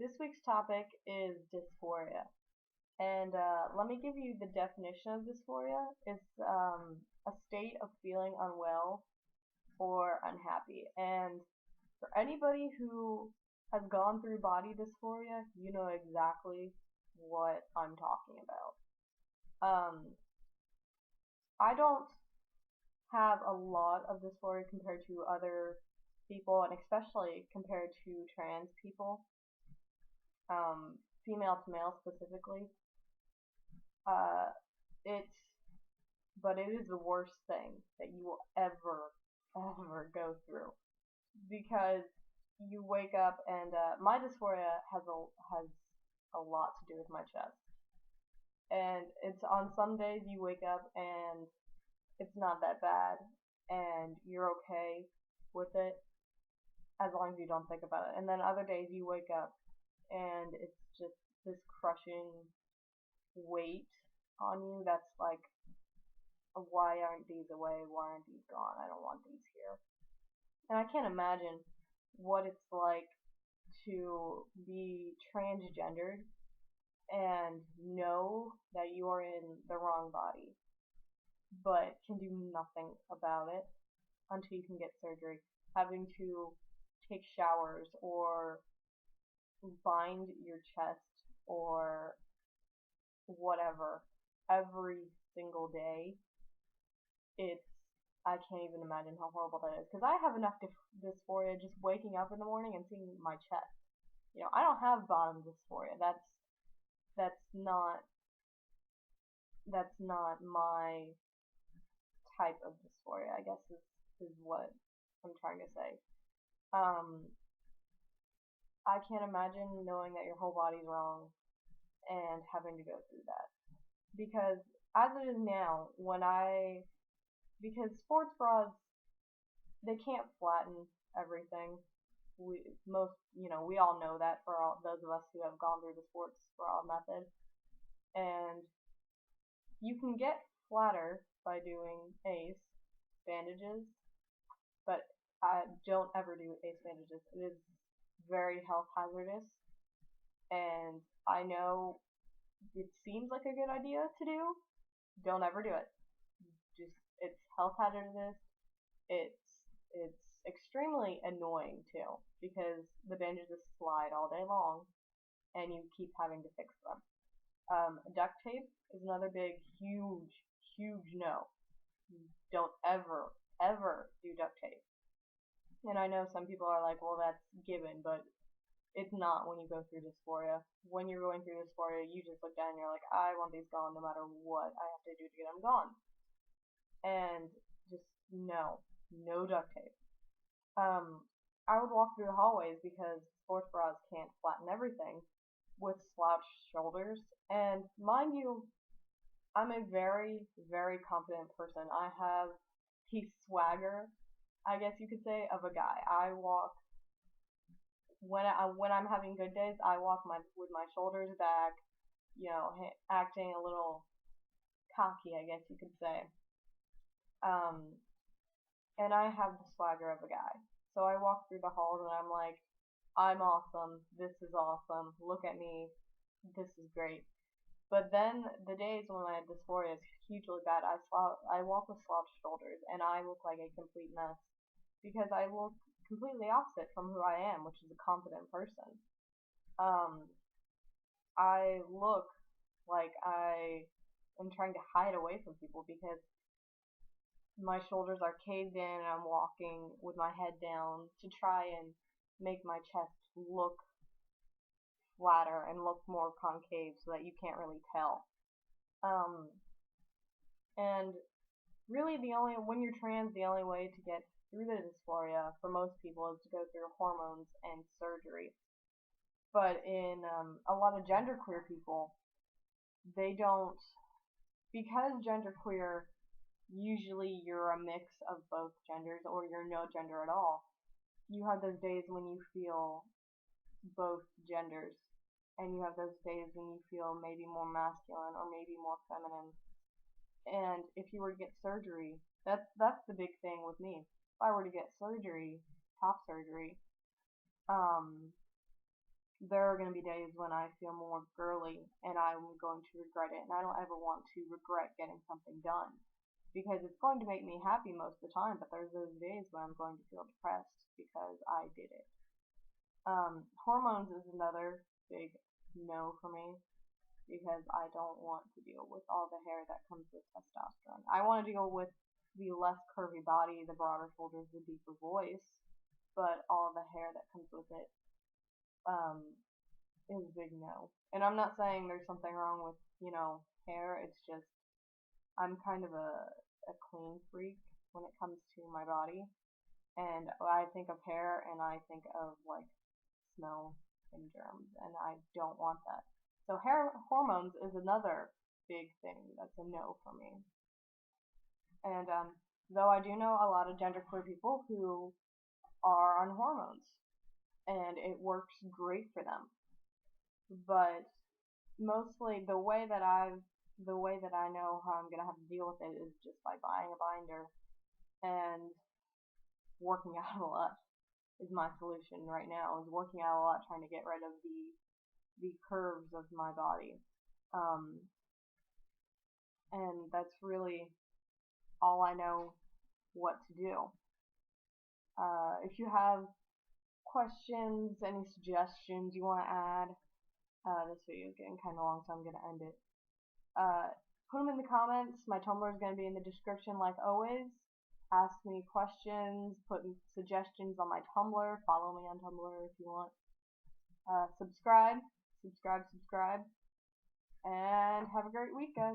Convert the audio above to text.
this week's topic is dysphoria. And let me give you the definition of dysphoria. It's a state of feeling unwell or unhappy. And for anybody who has gone through body dysphoria, you know exactly what I'm talking about. I don't have a lot of dysphoria compared to other people, and especially compared to trans people, female to male specifically. Uh, it's but it is the worst thing that you will ever go through because you wake up and my dysphoria has a lot to do with my chest, and it's on some days you wake up and it's not that bad and you're okay with it as long as you don't think about it, and then other days you wake up and it's just this crushing weight on you that's like, why aren't these away? Why aren't these gone? I don't want these here. And I can't imagine what it's like to be transgendered and know that you are in the wrong body, but can do nothing about it until you can get surgery. Having to take showers or bind your chest or whatever every single day. It's I can't even imagine how horrible that is because I have enough dysphoria just waking up in the morning and seeing my chest. I don't have bottom dysphoria. That's not that's not my type of dysphoria, I guess is what I'm trying to say. Um, I can't imagine knowing that your whole body's wrong and having to go through that. Because as it is now, because sports bras, they can't flatten everything. We all know that for all those of us who have gone through the sports bra method. And you can get flatter by doing ACE bandages, but I don't ever do ACE bandages. It is very health hazardous, and I know it seems like a good idea to do. Don't ever do it. It's health hazardous. It's it's extremely annoying too because the bandages slide all day long and you keep having to fix them. Duct tape is another big, huge no. Don't ever do duct tape. And I know some people are like, well, that's given, but it's not when you go through dysphoria. When you're going through dysphoria, you just look down and you're like, I want these gone no matter what I have to do to get them gone. And just no duct tape. I would walk through the hallways because sports bras can't flatten everything with slouched shoulders. And mind you, I'm a very confident person. I have the swagger, I guess you could say, of a guy. I walk when I'm having good days. I walk with my shoulders back, acting a little cocky, I guess you could say. Um, and I have the swagger of a guy. So I walk through the halls and I'm like, I'm awesome. This is awesome. Look at me. This is great. But then the days when my dysphoria is hugely bad, I walk with slouched shoulders and I look like a complete mess because I look completely opposite from who I am, which is a confident person. Um, I look like I am trying to hide away from people because my shoulders are caved in and I'm walking with my head down to try and make my chest look flatter and look more concave so that you can't really tell. Um, and really when you're trans, the only way to get through the dysphoria for most people is to go through hormones and surgery. But in a lot of genderqueer people, they don't, because genderqueer, usually you're a mix of both genders or you're no gender at all. You have those days when you feel both genders, and you have those days when you feel maybe more masculine or maybe more feminine. And if you were to get surgery, that's the big thing with me. If I were to get surgery, top surgery, um, there are going to be days when I feel more girly and I'm going to regret it. And I don't ever want to regret getting something done because it's going to make me happy most of the time. But there's those days when I'm going to feel depressed because I did it. Hormones is another big no for me because I don't want to deal with all the hair that comes with testosterone. I want to deal with the less curvy body, the broader shoulders, the deeper voice, but all the hair that comes with it um, is a big no. And I'm not saying there's something wrong with, hair. It's just I'm kind of a clean freak when it comes to my body. And I think of hair and I think of like smell and germs, and I don't want that. So hair hormones is another big thing that's a no for me. And though I do know a lot of genderqueer people who are on hormones, and it works great for them. But mostly the way that I know how I'm gonna have to deal with it is just by buying a binder and working out a lot is my solution right now. Is working out a lot, trying to get rid of the curves of my body. Um, and that's really all I know what to do. If you have questions, any suggestions you want to add, this video is getting kind of long, so I'm going to end it. Put them in the comments. My Tumblr is going to be in the description like always. Ask me questions, put suggestions on my Tumblr, follow me on Tumblr if you want. Subscribe, and have a great week, guys.